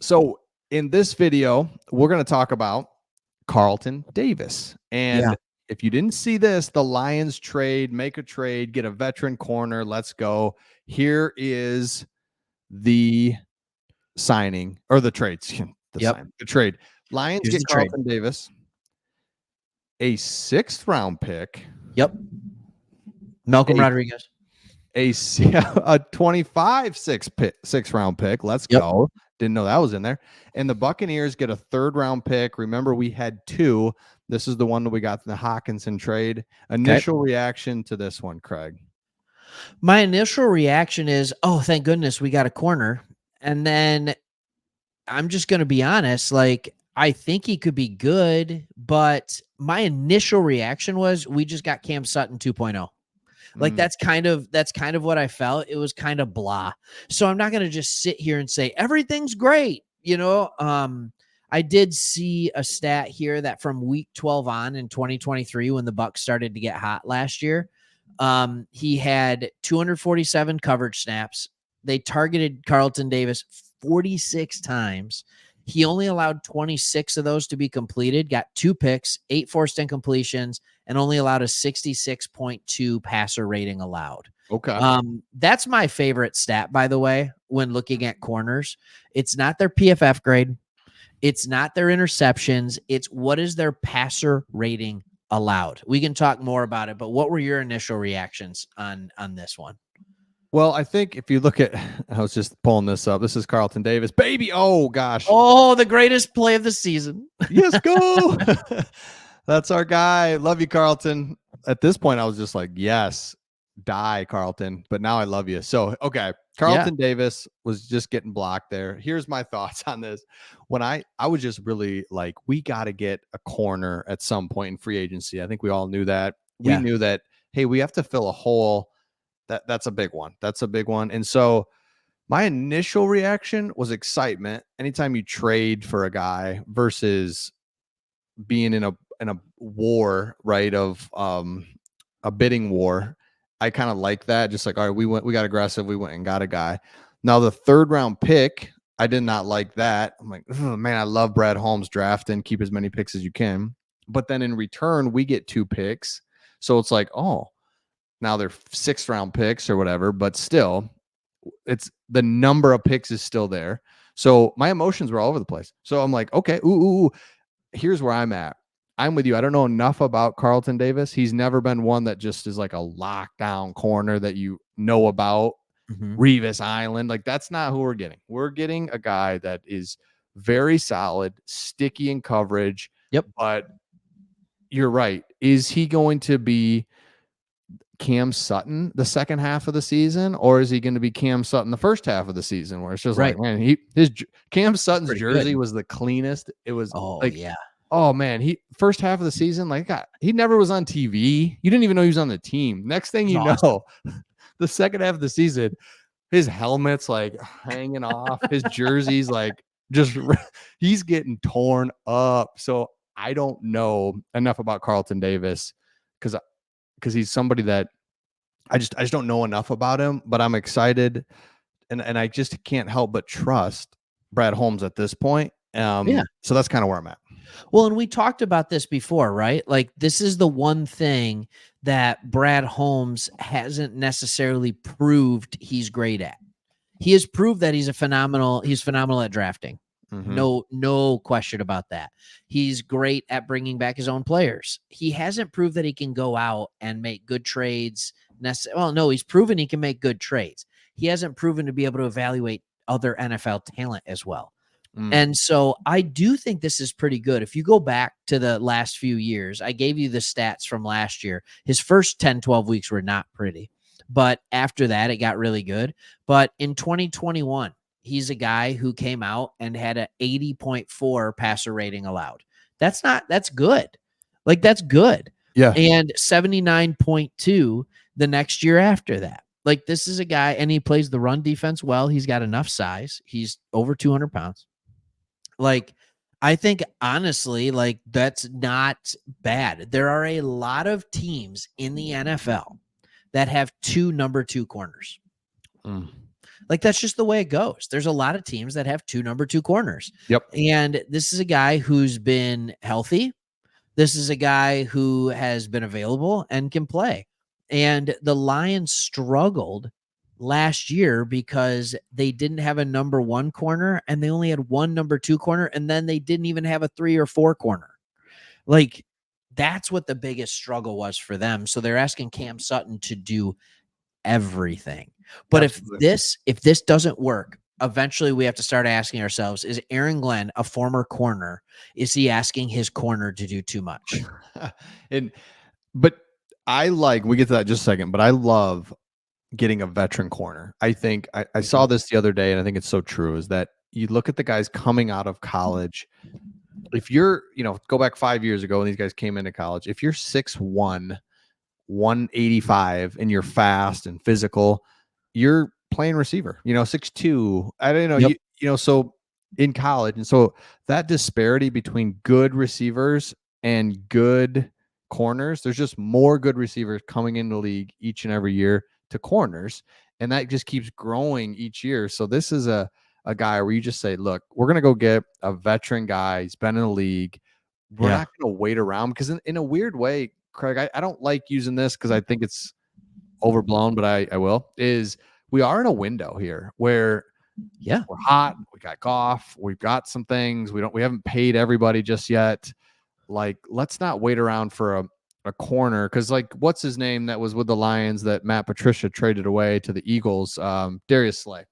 So in this video, we're going to talk about Carlton Davis. And if you didn't see this, the Lions make a trade, get a veteran corner. Let's go. Here is the signing or the trades. The trade. Lions Here's get the trade. Carlton Davis, a 6th round pick. Yep. Malcolm Rodriguez. A 25 6th round pick. Let's go. Didn't know that was in there. And the Buccaneers get a 3rd round pick. Remember, we had 2. This is the one that we got in the Hawkinson trade. Initial reaction to this one, Craig? My initial reaction is, oh, thank goodness we got a corner. And then I'm just going to be honest, like, I think he could be good, but my initial reaction was we just got Cam Sutton 2.0. Like that's kind of what I felt. It was kind of blah. So I'm not going to just sit here and say everything's great. I did see a stat here that from week 12 on in 2023, when the Bucs started to get hot last year, he had 247 coverage snaps. They targeted Carlton Davis 46 times. He only allowed 26 of those to be completed, got 2 picks, 8 forced incompletions, and only allowed a 66.2 passer rating allowed. Okay. That's my favorite stat, by the way, when looking at corners. It's not their PFF grade. It's not their interceptions. It's what is their passer rating allowed. We can talk more about it, but what were your initial reactions on this one? Well, I think if you look at, I was just pulling this up. This is Carlton Davis, baby. Oh gosh. Oh, the greatest play of the season. Yes, go. That's our guy. Love you, Carlton. At this point, I was just like, yes, die, Carlton. But now I love you. So, okay. Carlton Davis was just getting blocked there. Here's my thoughts on this. When I was just really like, we got to get a corner at some point in free agency. I think we all knew that. We knew that, hey, we have to fill a hole. That's a big one. That's a big one. And so my initial reaction was excitement. Anytime you trade for a guy versus being in a war, right, of a bidding war, I kind of like that. Just like, all right, we got aggressive. We went and got a guy. Now the 3rd round pick, I did not like that. I'm like, oh, man, I love Brad Holmes drafting, keep as many picks as you can. But then in return, we get 2 picks. So it's like, oh, now they're 6th round picks or whatever, but still it's the number of picks is still there. So my emotions were all over the place. So I'm like, okay, here's where I'm at. I'm with you. I don't know enough about Carlton Davis. He's never been one that just is like a lockdown corner that you know about. Revis Island. Like that's not who we're getting. We're getting a guy that is very solid, sticky in coverage. But you're right. Is he going to be Cam Sutton the second half of the season, or is he going to be Cam Sutton the first half of the season, where it's just like, man, Cam Sutton's jersey was the cleanest. It was oh man, he first half of the season, like he never was on TV. You didn't even know he was on the team. Next thing you know, the second half of the season, his helmet's like hanging off, his jersey's like just he's getting torn up. So I don't know enough about Carlton Davis because he's somebody that I just don't know enough about him, but I'm excited and I just can't help but trust Brad Holmes at this point. So that's kind of where I'm at. Well, and we talked about this before, right? Like this is the one thing that Brad Holmes hasn't necessarily proved he's great at. He has proved that he's phenomenal at drafting. No question about that. He's great at bringing back his own players. He hasn't proved that he can go out and make good trades. Well, no, he's proven he can make good trades. He hasn't proven to be able to evaluate other NFL talent as well. And so I do think this is pretty good. If you go back to the last few years, I gave you the stats from last year. His first 10, 12 weeks were not pretty, but after that, it got really good. But in 2021, he's a guy who came out and had an 80.4 passer rating allowed. That's good. Like that's good. Yeah. And 79.2 the next year after that. Like this is a guy, and he plays the run defense well. He's got enough size. He's over 200 pounds. Like, I think honestly, like that's not bad. There are a lot of teams in the NFL that have 2 number 2 corners. Like, that's just the way it goes. There's a lot of teams that have 2 number 2 corners. Yep. And this is a guy who's been healthy. This is a guy who has been available and can play. And the Lions struggled last year because they didn't have a number 1 corner and they only had 1 number 2 corner. And then they didn't even have a 3 or 4 corner. Like, that's what the biggest struggle was for them. So they're asking Cam Sutton to do everything. But Absolutely. if this doesn't work, eventually we have to start asking ourselves, is Aaron Glenn, a former corner, is he asking his corner to do too much? But we get to that in just a second, but I love getting a veteran corner. I think I saw this the other day, and I think it's so true, is that you look at the guys coming out of college. If you're, go back 5 years ago when these guys came into college, if you're 6'1", 185 and you're fast and physical, you're playing receiver, 6'2". I don't know. Yep. So in college. And so that disparity between good receivers and good corners, there's just more good receivers coming into the league each and every year to corners. And that just keeps growing each year. So this is a guy where you just say, look, we're going to go get a veteran guy. He's been in the league. We're not going to wait around, because in a weird way, Craig, I don't like using this because I think it's overblown, but I will, is we are in a window here where we're hot. We got Goff. We've got some things. We haven't paid everybody just yet. Like, let's not wait around for a corner. Cause like, what's his name that was with the Lions that Matt Patricia traded away to the Eagles? Darius Slay.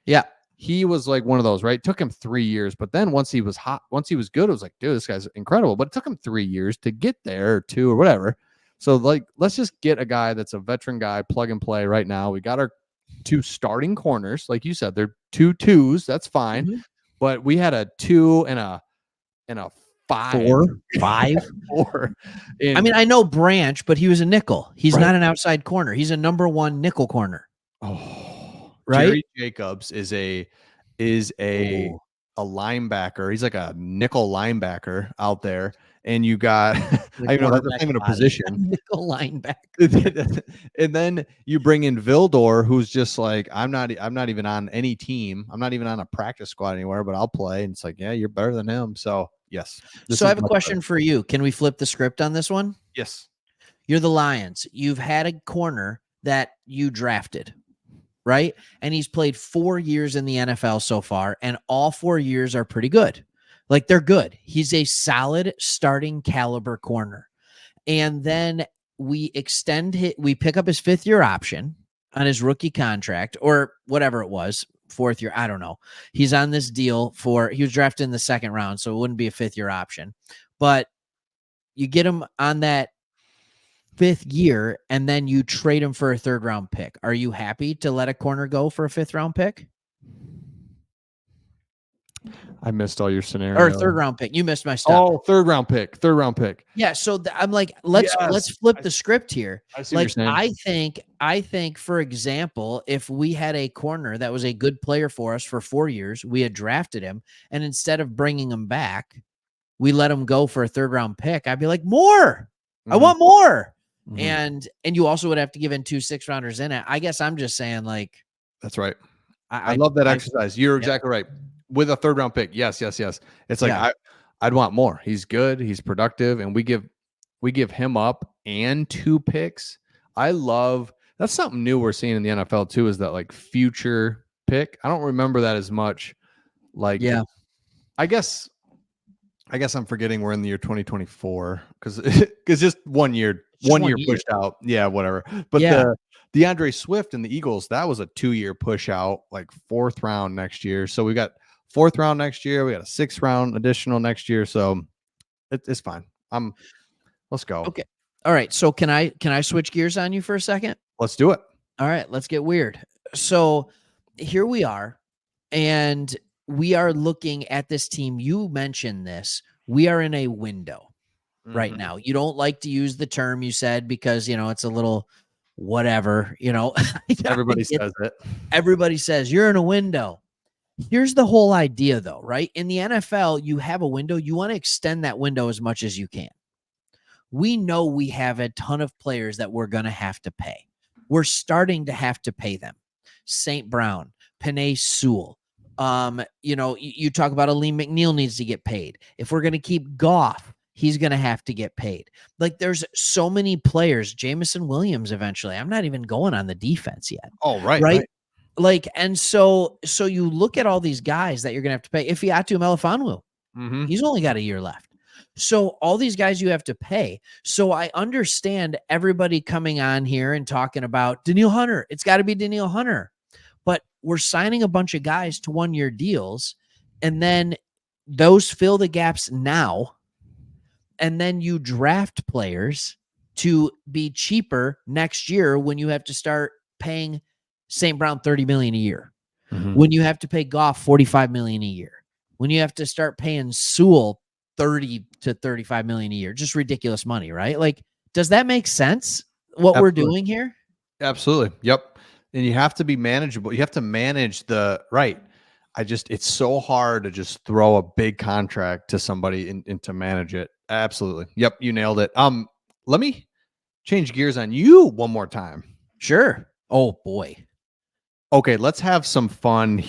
Yeah. He was like one of those, right? It took him 3 years, but then once he was hot, once he was good, it was like, dude, this guy's incredible. But it took him 3 years to get there, or 2 or whatever. So like, let's just get a guy that's a veteran guy, plug and play right now. We got our 2 starting corners. Like you said, they're 2 2s. That's fine. Mm-hmm. But we had a 2 and a 5. 5. 4. I mean, I know Branch, but he was a nickel. He's not an outside corner. He's a number 1 nickel corner. Oh, right. Jerry Jacobs is a linebacker. He's like a nickel linebacker out there. And you got, I know that's not even a position. Nickel linebacker. And then you bring in Vildor, who's just like, I'm not even on any team. I'm not even on a practice squad anywhere, but I'll play. And it's like, yeah, you're better than him. So yes. So I have a question for you. Can we flip the script on this one? Yes. You're the Lions. You've had a corner that you drafted, right? And he's played 4 years in the NFL so far, and all 4 years are pretty good. Like, they're good. He's a solid starting caliber corner. And then we pick up his 5th year option on his rookie contract, or whatever it was, 4th year. I don't know. He's on this deal he was drafted in the 2nd round, so it wouldn't be a 5th year option. But you get him on that 5th year, and then you trade him for a 3rd round pick. Are you happy to let a corner go for a 5th round pick? I missed all your scenarios. Or 3rd round pick. You missed my stuff. Oh, 3rd round pick. 3rd round pick. Yeah. So I'm like, let's flip the script here. I see what you're saying. I think, for example, if we had a corner that was a good player for us for 4 years, we had drafted him, and instead of bringing him back, we let him go for a 3rd round pick, I'd be like, more. I want more. Mm-hmm. And you also would have to give in 2 6-rounders in it. I guess I'm just saying, like, that's right. I love that exercise. You're exactly right. With a 3rd round pick. Yes. It's like, I'd want more. He's good. He's productive. And we give him up and 2 picks. That's something new we're seeing in the NFL too, is that like future pick. I don't remember that as much. Like, I guess I'm forgetting we're in the year 2024 because just 1 year, one year pushed out. Yeah, whatever. But the DeAndre Swift and the Eagles, that was a 2-year push out, like 4th round next year. So we got 4th round next year. We got a 6th round additional next year. So it's fine. Let's go. Okay. All right. So can I switch gears on you for a second? Let's do it. All right. Let's get weird. So here we are, and we are looking at this team. You mentioned this. We are in a window right now. You don't like to use the term, you said, because, it's a little whatever, Everybody says it. Everybody says you're in a window. Here's the whole idea, though, right? In the NFL, you have a window. You want to extend that window as much as you can. We know we have a ton of players that we're going to have to pay. We're starting to have to pay them. St. Brown, Penei Sewell. You talk about Aleem McNeil needs to get paid. If we're going to keep Goff, he's going to have to get paid. Like there's so many players, Jameson Williams eventually. I'm not even going on the defense yet. Oh, right. Like, and so you look at all these guys that you're going to have to pay. Ifeatu Melifonwu, he's only got a year left. So all these guys you have to pay. So I understand everybody coming on here and talking about Danielle Hunter. It's got to be Danielle Hunter. But we're signing a bunch of guys to 1-year deals, and then those fill the gaps now. And then you draft players to be cheaper next year when you have to start paying St. Brown $30 million a year. When you have to pay Goff $45 million a year. When you have to start paying Sewell $30 to $35 million a year. Just ridiculous money, right? Like, does that make sense? What we're doing here? Absolutely. Yep. And you have to be manageable. You have to manage it's so hard to just throw a big contract to somebody and to manage it. Absolutely. Yep. You nailed it. Let me change gears on you one more time. Sure. Oh boy. Okay. Let's have some fun